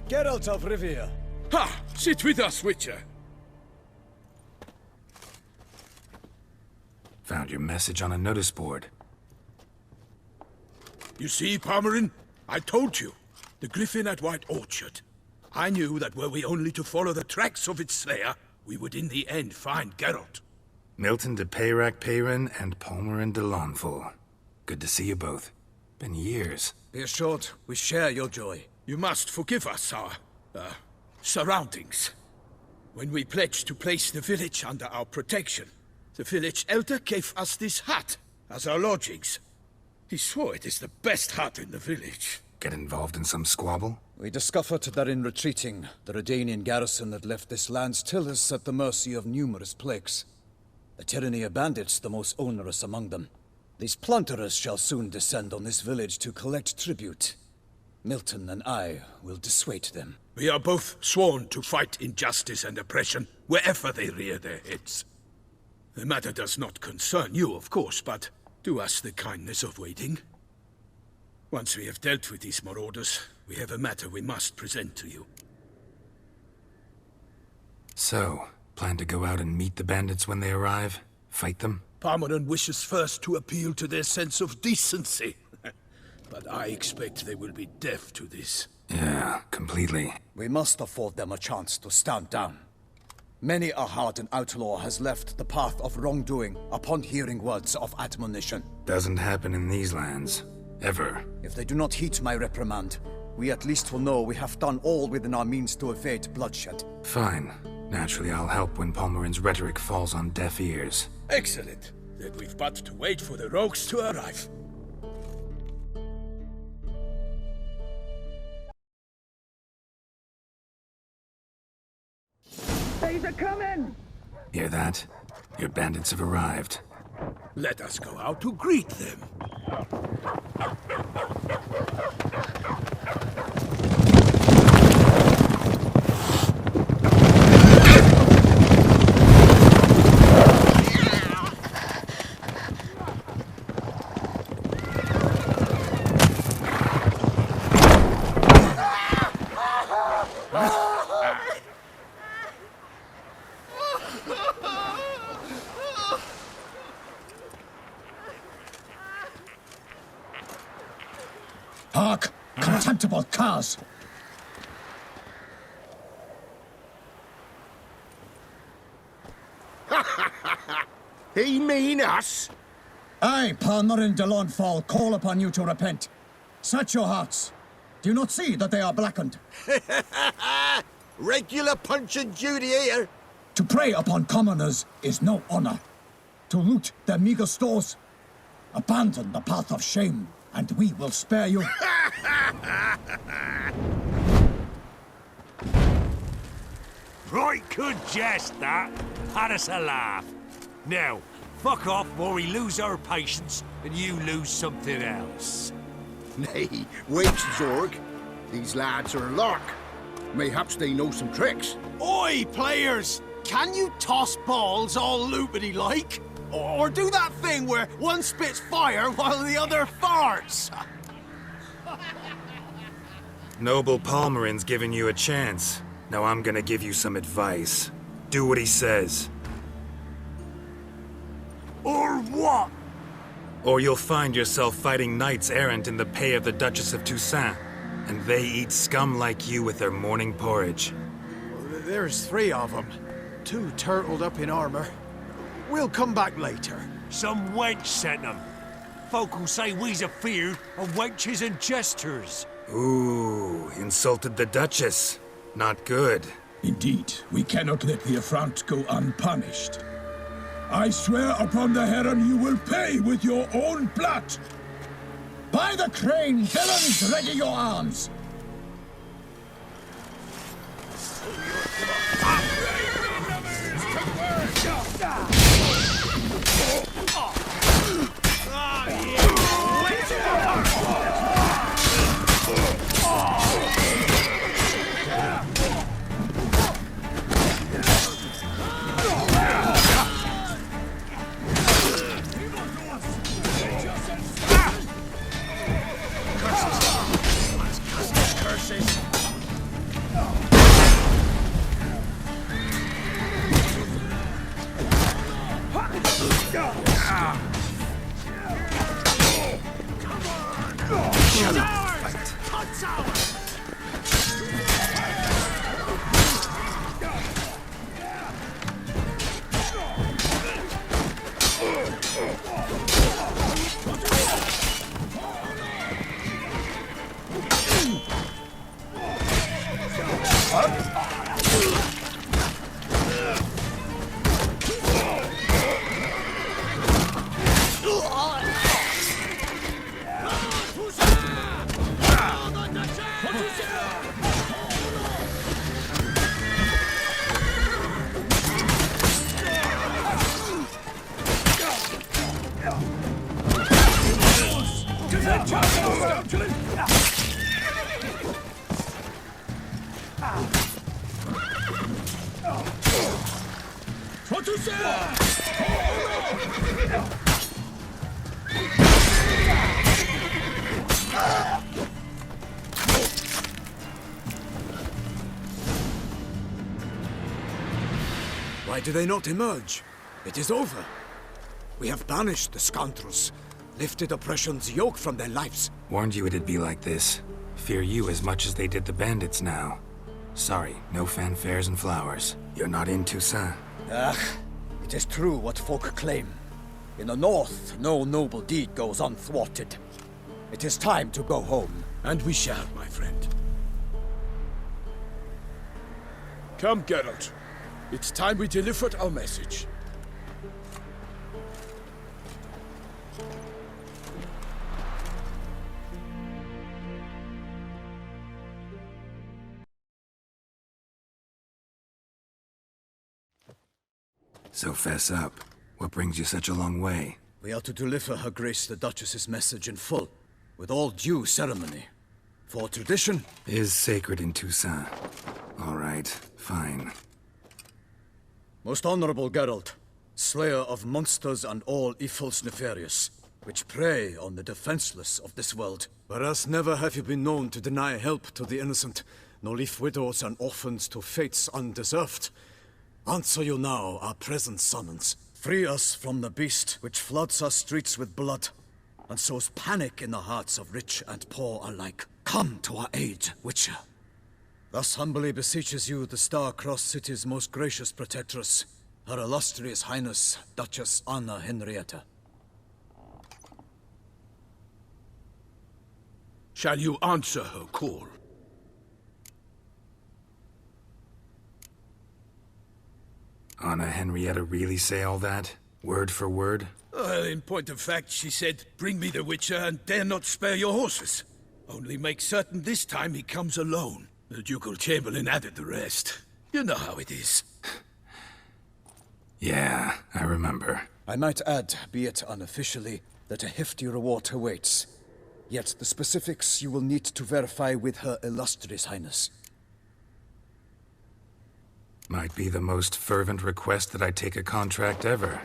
Geralt of Rivia. Ha! Sit with us, Witcher. Found your message on a notice board. You see, Palmerin? I told you. The Griffin at White Orchard. I knew that were we only to follow the tracks of its slayer, we would in the end find Geralt. Milton de Peyrac Peyran and Palmerin de Launfal. Good to see you both. Been years. Be assured, we share your joy. You must forgive us our, surroundings. When we pledged to place the village under our protection, the village elder gave us this hut as our lodgings. He swore it is the best hut in the village. Get involved in some squabble? We discovered that in retreating, the Redanian garrison that left this land still is at the mercy of numerous plagues. The tyranny of bandits the most onerous among them. These plunderers shall soon descend on this village to collect tribute. Milton and I will dissuade them. We are both sworn to fight injustice and oppression wherever they rear their heads. The matter does not concern you, of course, but do us the kindness of waiting. Once we have dealt with these marauders, we have a matter we must present to you. So, plan to go out and meet the bandits when they arrive? Fight them? Palmerin wishes first to appeal to their sense of decency. But I expect they will be deaf to this. Yeah, completely. We must afford them a chance to stand down. Many a hardened outlaw has left the path of wrongdoing upon hearing words of admonition. Doesn't happen in these lands. Ever. If they do not heed my reprimand, we at least will know we have done all within our means to evade bloodshed. Fine. Naturally, I'll help when Palmerin's rhetoric falls on deaf ears. Excellent. Then we've but to wait for the rogues to arrive. They're coming! Hear that? Your bandits have arrived. Let us go out to greet them. Hark! Contemptible curs! He mean us? I, Palmerin de Launfal, call upon you to repent. Search your hearts. Do you not see that they are blackened? Regular Punch and Judy here. To prey upon commoners is no honor. To loot their meager stores, abandon the path of shame, and we will spare you. Right good jest, that. Had us a laugh. Now, fuck off or we lose our patience and you lose something else. Nay, wait, Zorg. These lads are a lark. Mayhaps they know some tricks. Oi, players! Can you toss balls all loopity-like? Or do that thing where one spits fire while the other farts? Noble Palmerin's giving you a chance. Now I'm gonna give you some advice. Do what he says. Or what? Or you'll find yourself fighting knights errant in the pay of the Duchess of Toussaint. And they eat scum like you with their morning porridge. There's 3 of them. 2 turtled up in armor. We'll come back later. Some wench sent them. Folk will say we's afeard of wenches and jesters. Ooh, insulted the Duchess. Not good. Indeed, we cannot let the affront go unpunished. I swear upon the Heron you will pay with your own blood! By the crane, villains, ready your arms! It's ours! Why do they not emerge? It is over. We have banished the scoundrels, lifted oppression's yoke from their lives. Warned you it'd be like this. Fear you as much as they did the bandits now. Sorry, no fanfares and flowers. You're not in Toussaint. It is true what folk claim. In the north, no noble deed goes unthwarted. It is time to go home. And we shall, my friend. Come, Geralt. It's time we delivered our message. So fess up. What brings you such a long way? We are to deliver Her Grace the Duchess's message in full, with all due ceremony. For tradition is sacred in Toussaint. All right, fine. Most honorable Geralt, slayer of monsters and all evils nefarious, which prey on the defenseless of this world. Whereas never have you been known to deny help to the innocent, nor leave widows and orphans to fates undeserved. Answer you now our present summons. Free us from the beast which floods our streets with blood, and sows panic in the hearts of rich and poor alike. Come to our aid, Witcher. Thus humbly beseeches you the Star-Crossed City's most gracious protectress, Her Illustrious Highness, Duchess Anna Henrietta. Shall you answer her call? Anna Henrietta really say all that? Word for word? In point of fact, she said, "Bring me the Witcher and dare not spare your horses. Only make certain this time he comes alone." The Ducal Chamberlain added the rest. You know how it is. Yeah, I remember. I might add, be it unofficially, that a hefty reward awaits. Yet the specifics you will need to verify with Her Illustrious Highness. Might be the most fervent request that I take a contract ever.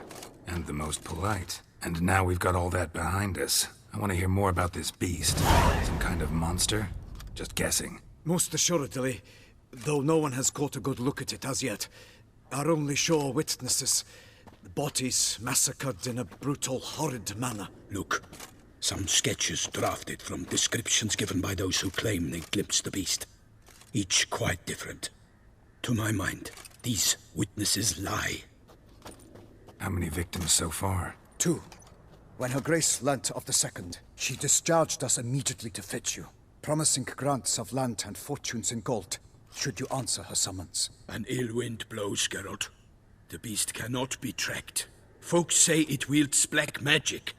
And the most polite. And now we've got all that behind us. I want to hear more about this beast. Some kind of monster? Just guessing. Most assuredly, though no one has caught a good look at it as yet. Our only sure witnesses. The bodies massacred in a brutal, horrid manner. Look, some sketches drafted from descriptions given by those who claim they glimpsed the beast. Each quite different. To my mind, these witnesses lie. How many victims so far? 2. When Her Grace learnt of the second, she discharged us immediately to fetch you, promising grants of land and fortunes in gold, should you answer her summons. An ill wind blows, Geralt. The beast cannot be tracked. Folks say it wields black magic.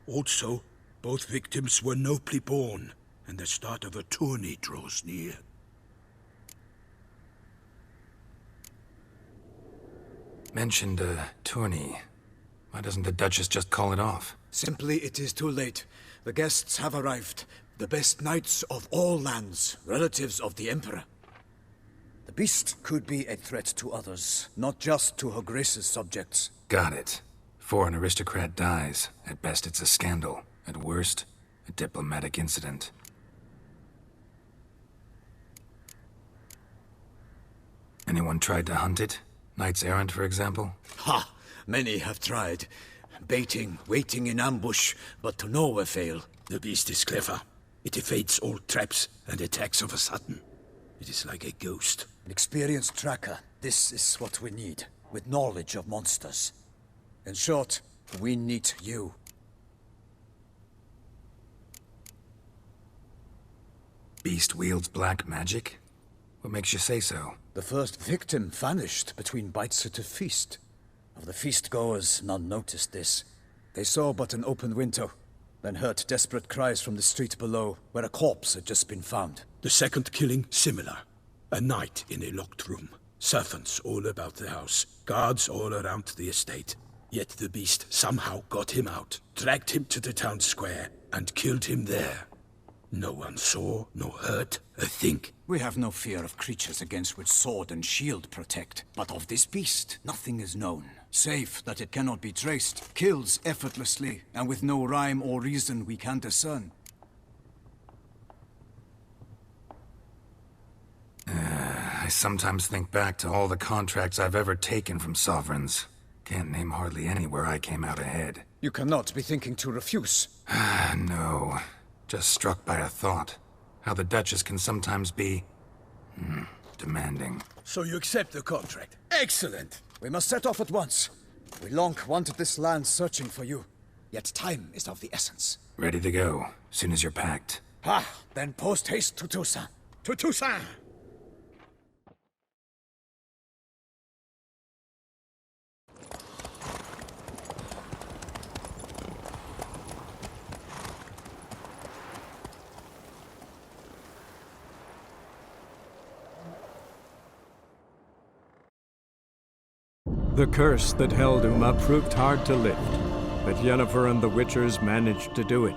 Also, both victims were nobly born, and the start of a tourney draws near. Mentioned a tourney. Why doesn't the Duchess just call it off? Simply, it is too late. The guests have arrived. The best knights of all lands, relatives of the Emperor. The beast could be a threat to others, not just to Her Grace's subjects. Got it. Before an aristocrat dies, at best it's a scandal. At worst, a diplomatic incident. Anyone tried to hunt it? Knights errant, for example? Ha! Many have tried. Baiting, waiting in ambush, but to no avail. The beast is clever. It evades all traps and attacks of a sudden. It is like a ghost. An experienced tracker. This is what we need, with knowledge of monsters. In short, we need you. Beast wields black magic? What makes you say so? The first victim vanished between bites at a feast. Of the feast-goers, none noticed this. They saw but an open window, then heard desperate cries from the street below, where a corpse had just been found. The second killing, similar. A night in a locked room. Servants all about the house. Guards all around the estate. Yet the beast somehow got him out, dragged him to the town square, and killed him there. No one saw, nor heard a thing. We have no fear of creatures against which sword and shield protect. But of this beast, nothing is known. Save that it cannot be traced, kills effortlessly, and with no rhyme or reason we can discern. I sometimes think back to all the contracts I've ever taken from sovereigns. Can't name hardly any where I came out ahead. You cannot be thinking to refuse. No. Just struck by a thought. How the Duchess can sometimes be... demanding. So you accept the contract? Excellent! We must set off at once. We long wanted this land searching for you. Yet time is of the essence. Ready to go, soon as you're packed. Then post-haste to Toussaint. To Toussaint! The curse that held Uma proved hard to lift, but Yennefer and the Witchers managed to do it.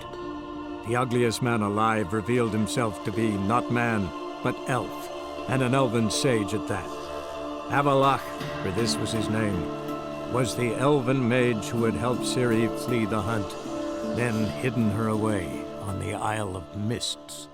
The ugliest man alive revealed himself to be not man, but elf, and an elven sage at that. Avallac'h, for this was his name, was the elven mage who had helped Ciri flee the hunt, then hidden her away on the Isle of Mists.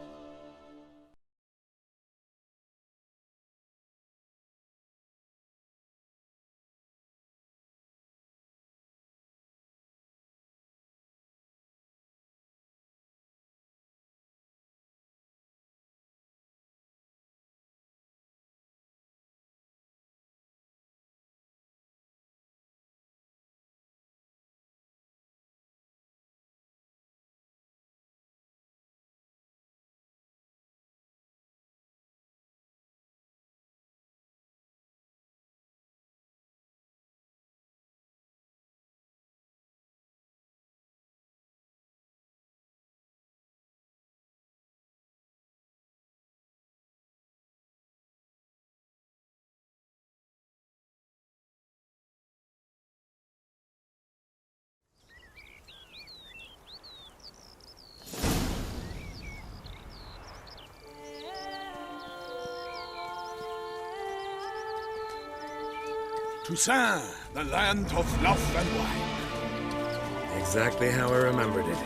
Toussaint, the land of love and wine. Exactly how I remembered it.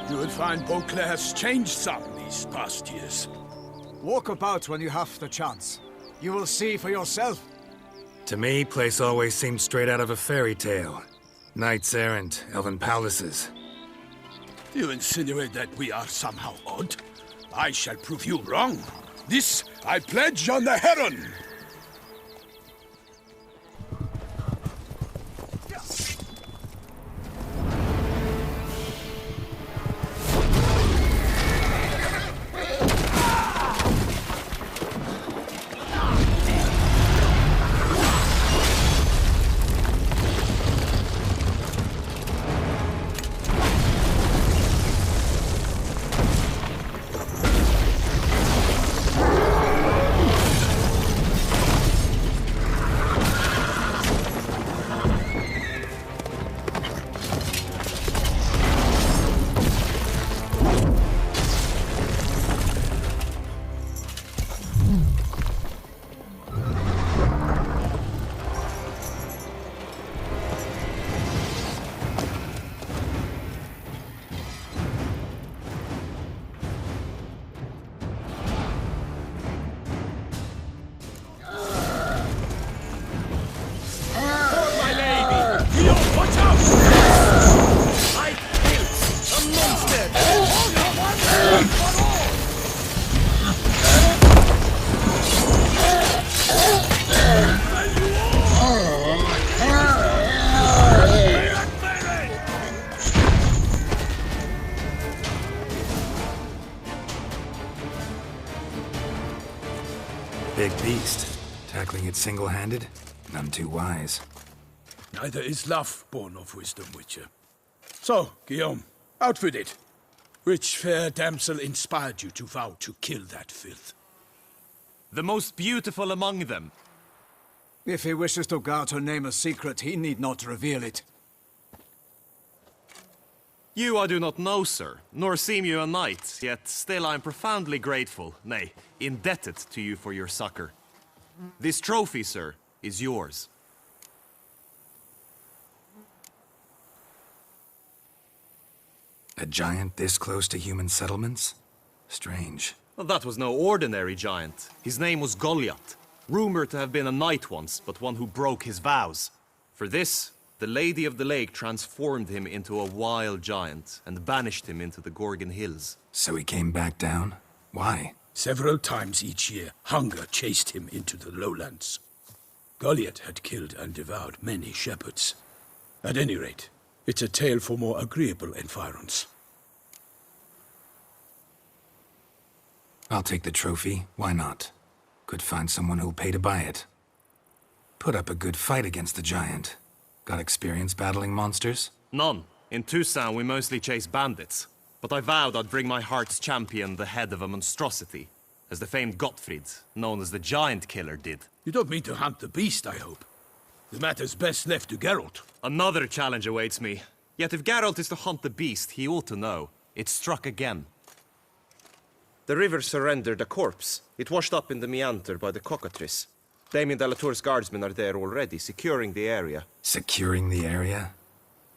You will find Beauclair's changed some these past years. Walk about when you have the chance. You will see for yourself. To me, place always seemed straight out of a fairy tale. Knights errant, elven palaces. You insinuate that we are somehow odd? I shall prove you wrong. This I pledge on the Heron! big beast. Tackling it single-handed? None too wise. Neither is love born of wisdom, Witcher. So, Guillaume, outfit it. Which fair damsel inspired you to vow to kill that filth? The most beautiful among them. If he wishes to guard her name a secret, he need not reveal it. You I do not know, sir, nor seem you a knight, yet still I am profoundly grateful, nay, indebted to you for your succor. This trophy, sir, is yours. A giant this close to human settlements? Strange. Well, that was no ordinary giant. His name was Goliath, rumored to have been a knight once, but one who broke his vows. For this, the Lady of the Lake transformed him into a wild giant and banished him into the Gorgon Hills. So he came back down? Why? Several times each year, hunger chased him into the lowlands. Goliath had killed and devoured many shepherds. At any rate, it's a tale for more agreeable environs. I'll take the trophy. Why not? Could find someone who'll pay to buy it. Put up a good fight against the giant. Got experience battling monsters? None. In Toussaint we mostly chase bandits. But I vowed I'd bring my heart's champion the head of a monstrosity, as the famed Gottfried, known as the Giant Killer, did. You don't mean to hunt the beast, I hope. The matter's best left to Geralt. Another challenge awaits me. Yet if Geralt is to hunt the beast, he ought to know. It struck again. The river surrendered a corpse. It washed up in the meander by the cockatrice. Damien de la Tour's guardsmen are there already, securing the area. Securing the area?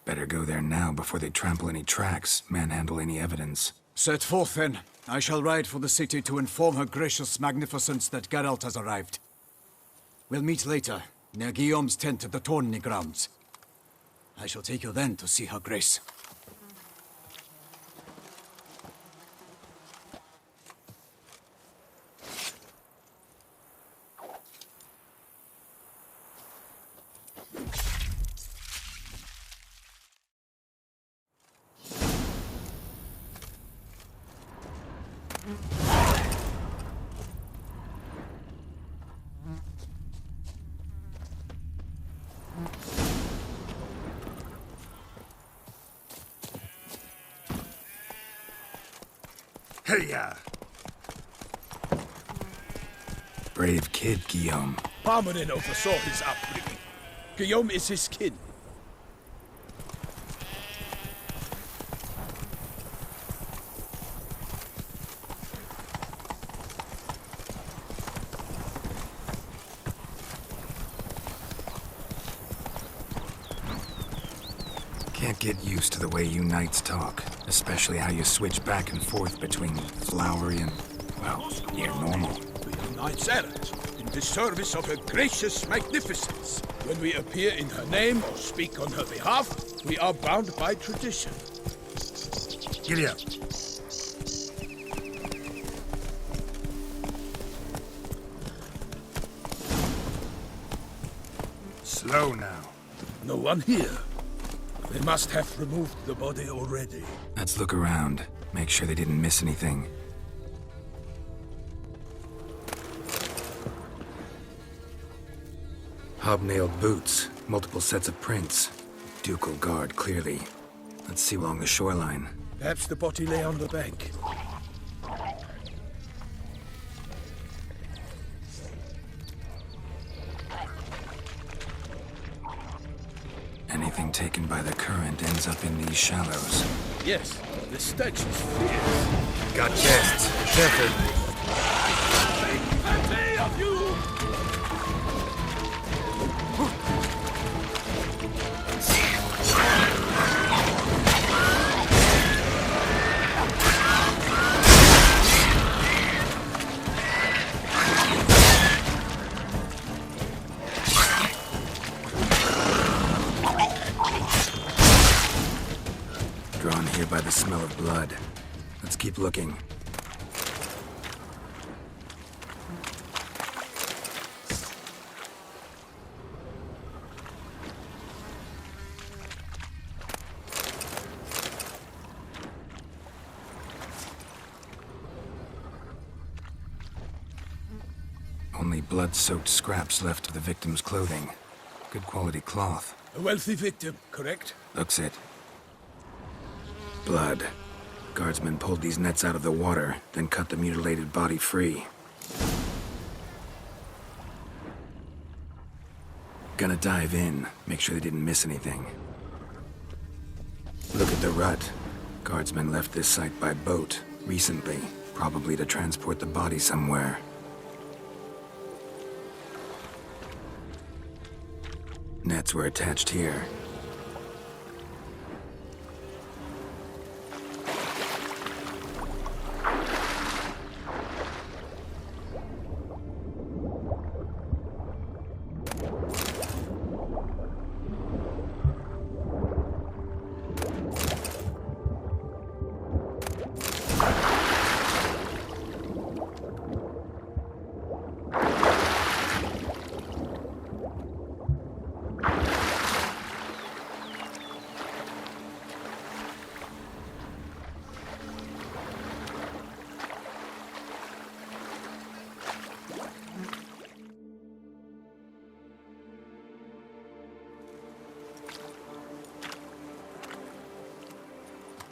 Better go there now before they trample any tracks, manhandle any evidence. Set forth, then. I shall ride for the city to inform her gracious magnificence that Geralt has arrived. We'll meet later, near Guillaume's tent at the Tourney grounds. I shall take you then to see her grace. Hey-ya! Brave kid, Guillaume. Parmanin oversaw his upbringing. Guillaume is his kin. Can't get used to the way you knights talk, especially how you switch back and forth between flowery and, well, near normal. We are knights errant, in the service of her gracious magnificence. When we appear in her name or speak on her behalf, we are bound by tradition. Giddy up. Slow now. No one here. They must have removed the body already. Let's look around. Make sure they didn't miss anything. Hobnailed boots, multiple sets of prints. Ducal guard, clearly. Let's see along the shoreline. Perhaps the body lay on the bank. Anything taken by the current ends up in these shallows. Yes, the stench is fierce. Got chests. Careful. Plenty of you! Drawn here by the smell of blood. Let's keep looking. Only Only blood-soaked scraps left of the victim's clothing. Good quality cloth. A wealthy victim, correct? Looks it. Blood. Guardsmen pulled these nets out of the water, then cut the mutilated body free. Gonna dive in, make sure they didn't miss anything. Look at the rut. Guardsmen left this site by boat, recently, probably to transport the body somewhere. Nets were attached here.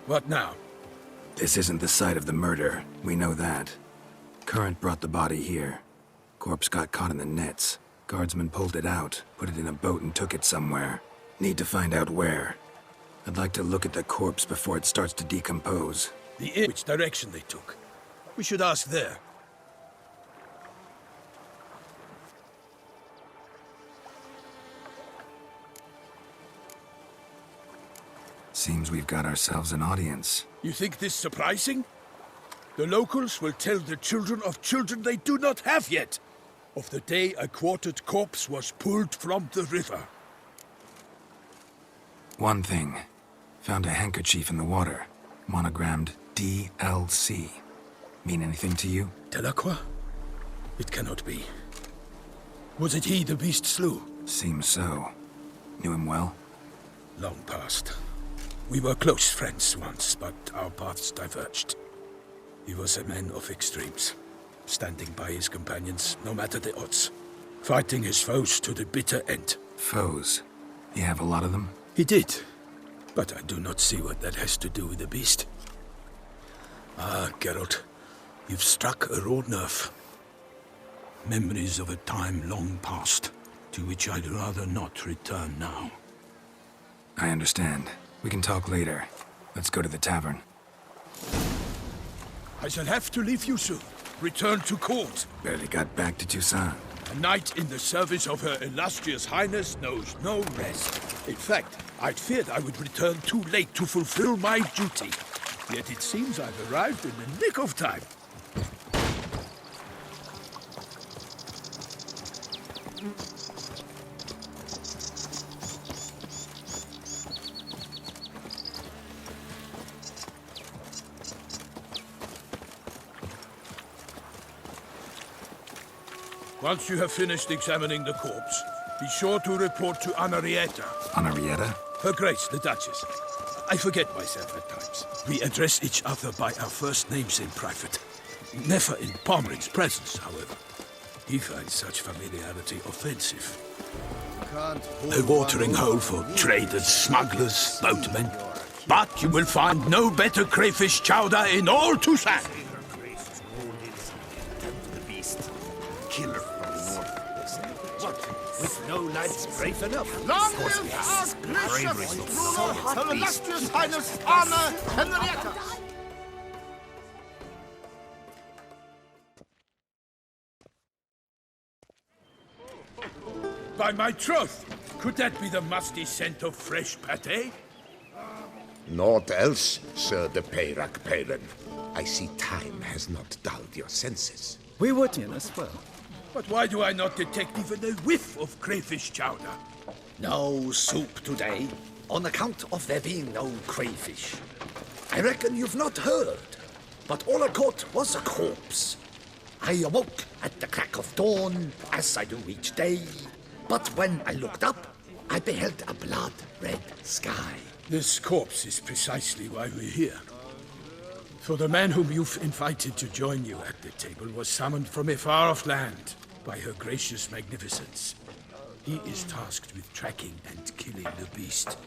What now? This isn't the site of the murder. We know that. Current brought the body here. Corpse got caught in the nets. Guardsmen pulled it out, put it in a boat and took it somewhere. Need to find out where. I'd like to look at the corpse before it starts to decompose. Which direction they took? We should ask there. Seems we've got ourselves an audience. You think this surprising? The locals will tell the children of children they do not have yet, of the day a quartered corpse was pulled from the river. One thing. Found a handkerchief in the water. Monogrammed DLC. Mean anything to you? Delacroix? It cannot be. Was it he the beast slew? Seems so. Knew him well? Long past. We were close friends once, but our paths diverged. He was a man of extremes, standing by his companions, no matter the odds. Fighting his foes to the bitter end. Foes? You have a lot of them? He did, but I do not see what that has to do with the beast. Ah, Geralt, you've struck a raw nerve. Memories of a time long past, to which I'd rather not return now. I understand. We can talk later. Let's go to the tavern. I shall have to leave you soon. Return to court. Barely got back to Toussaint. A knight in the service of Her Illustrious Highness knows no rest. In fact, I'd feared I would return too late to fulfill my duty. Yet it seems I've arrived in the nick of time. Once you have finished examining the corpse, be sure to report to Anarietta. Anarietta? Her Grace, the Duchess. I forget myself at times. We address each other by our first names in private. Never in Pomeran's presence, however. He finds such familiarity offensive. A watering hole for traders, smugglers, boatmen. But you will find no better crayfish chowder in all Toussaint. Killer from the north. With no lads brave enough. Long live our gracious ruler, Her Illustrious Highness Anna Henrietta! By my troth, could that be the musty scent of fresh pâté? Naught else, Sir de Peyrac Peyran. I see time has not dulled your senses. We would in as well. But why do I not detect even a whiff of crayfish chowder? No soup today, on account of there being no crayfish. I reckon you've not heard, but all I caught was a corpse. I awoke at the crack of dawn, as I do each day, but when I looked up, I beheld a blood-red sky. This corpse is precisely why we're here. For the man whom you've invited to join you at the table was summoned from a far-off land. by her gracious magnificence. He is tasked with tracking and killing the beast.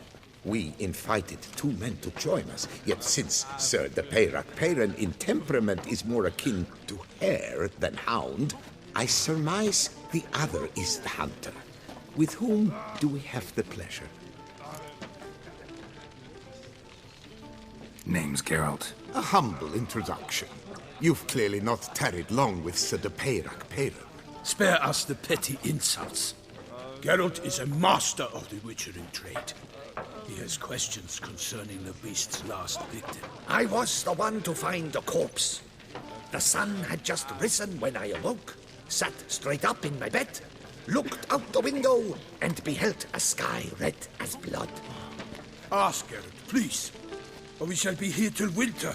We invited 2 men to join us, yet since Sir de Peyrac Peyren in temperament is more akin to hare than hound, I surmise the other is the hunter. With whom do we have the pleasure? Name's Geralt. A humble introduction. You've clearly not tarried long with Sir de Peyrac Peyren. Spare us the petty insults. Geralt is a master of the witchering trade. He has questions concerning the beast's last victim. I was the one to find the corpse. The sun had just risen when I awoke, sat straight up in my bed, looked out the window, and beheld a sky red as blood. Ask Geralt, please, or we shall be here till winter.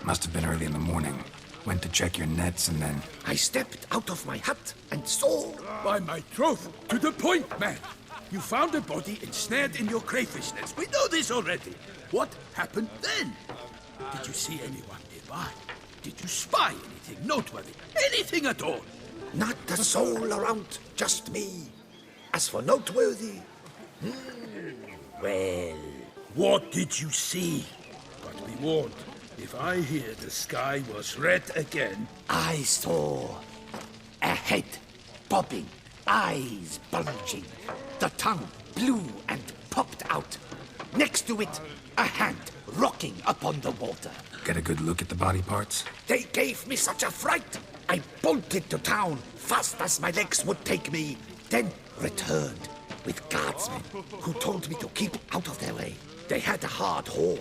Must have been early in the morning. Went to check your nets and then... I stepped out of my hut and saw... By my troth, to the point, man! You found a body ensnared in your crayfish nets. We know this already. What happened then? Did you see anyone nearby? Did you spy anything noteworthy? Anything at all? Not a soul around, just me. As for noteworthy... well... What did you see? But be warned. If I hear the sky was red again... I saw a head bobbing, eyes bulging, the tongue blew and popped out. Next to it, a hand rocking upon the water. Get a good look at the body parts? They gave me such a fright. I bolted to town fast as my legs would take me, then returned with guardsmen who told me to keep out of their way. They had a hard haul.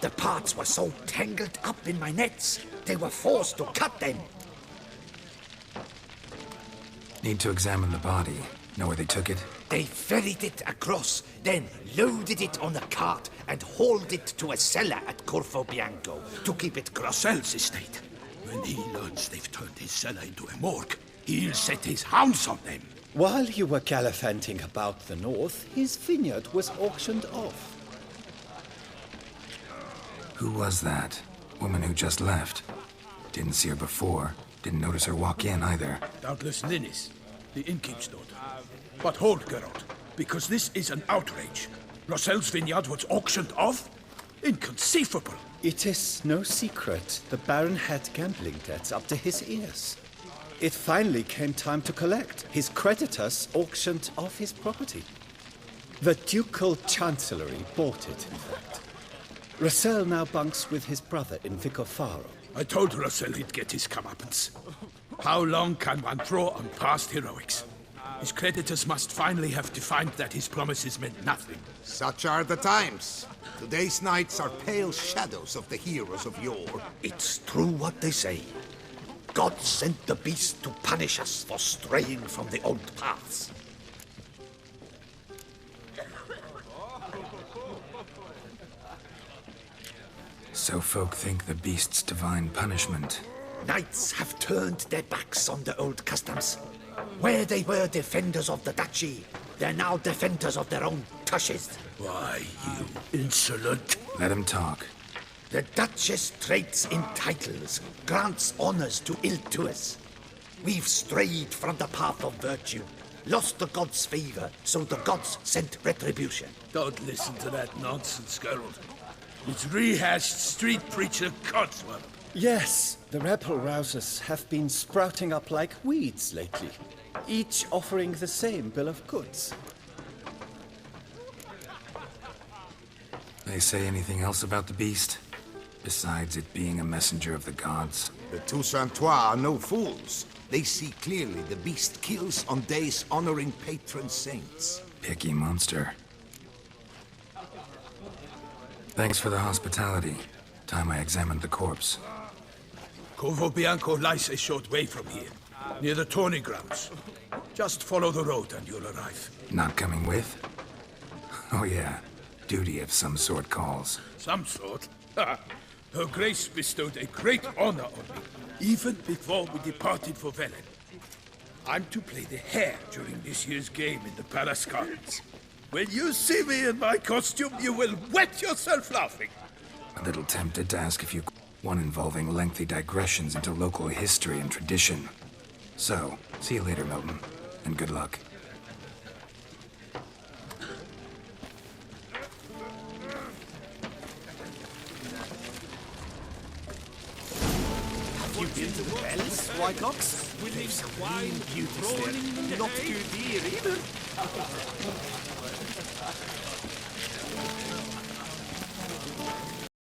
The parts were so tangled up in my nets, they were forced to cut them. Need to examine the body. Know where they took it? They ferried it across, then loaded it on a cart and hauled it to a cellar at Corvo Bianco to keep it Grossel's estate. When he learns they've turned his cellar into a morgue, he'll set his hounds on them. While you were gallivanting about the north, his vineyard was auctioned off. Who was that? Woman who just left. Didn't see her before. Didn't notice her walk in either. Doubtless Ninnis, the innkeep's daughter. But hold, Geralt, because this is an outrage. Grossel's vineyard was auctioned off? Inconceivable. It is no secret the Baron had gambling debts up to his ears. It finally came time to collect. His creditors auctioned off his property. The Ducal Chancellery bought it, in fact. Rossel now bunks with his brother in Vicofaro. I told Rossel he'd get his comeuppance. How long can one throw on past heroics? His creditors must finally have defined that his promises meant nothing. Such are the times. Today's knights are pale shadows of the heroes of yore. It's true what they say. God sent the beast to punish us for straying from the old paths. So folk think the beast's divine punishment. Knights have turned their backs on the old customs. Where they were defenders of the duchy, they're now defenders of their own tushes. Why, you insolent... Let him talk. The Duchess trades in titles, grants honors to ill-doers. We've strayed from the path of virtue, lost the gods' favor, so the gods sent retribution. Don't listen to that nonsense, Geralt. It's rehashed street preacher codswallop. Yes, the rebel-rousers have been sprouting up like weeds lately, each offering the same bill of goods. They say anything else about the beast? Besides it being a messenger of the gods? The Toussaintois are no fools. They see clearly the beast kills on days honoring patron saints. Picky monster. Thanks for the hospitality. Time I examined the corpse. Corvo Bianco lies a short way from here, near the tourney grounds. Just follow the road and you'll arrive. Not coming with? Oh yeah, duty of some sort calls. Some sort? Ha! Her Grace bestowed a great honor on me, even before we departed for Velen. I'm to play the hare during this year's game in the palace gardens. When you see me in my costume, you will wet yourself laughing. A little tempted to ask if you One involving lengthy digressions into local history and tradition. So, see you later, Milton, and good luck. Have you been to the Wells, Whitelock's? There's some wine beauties there. Not good beer either.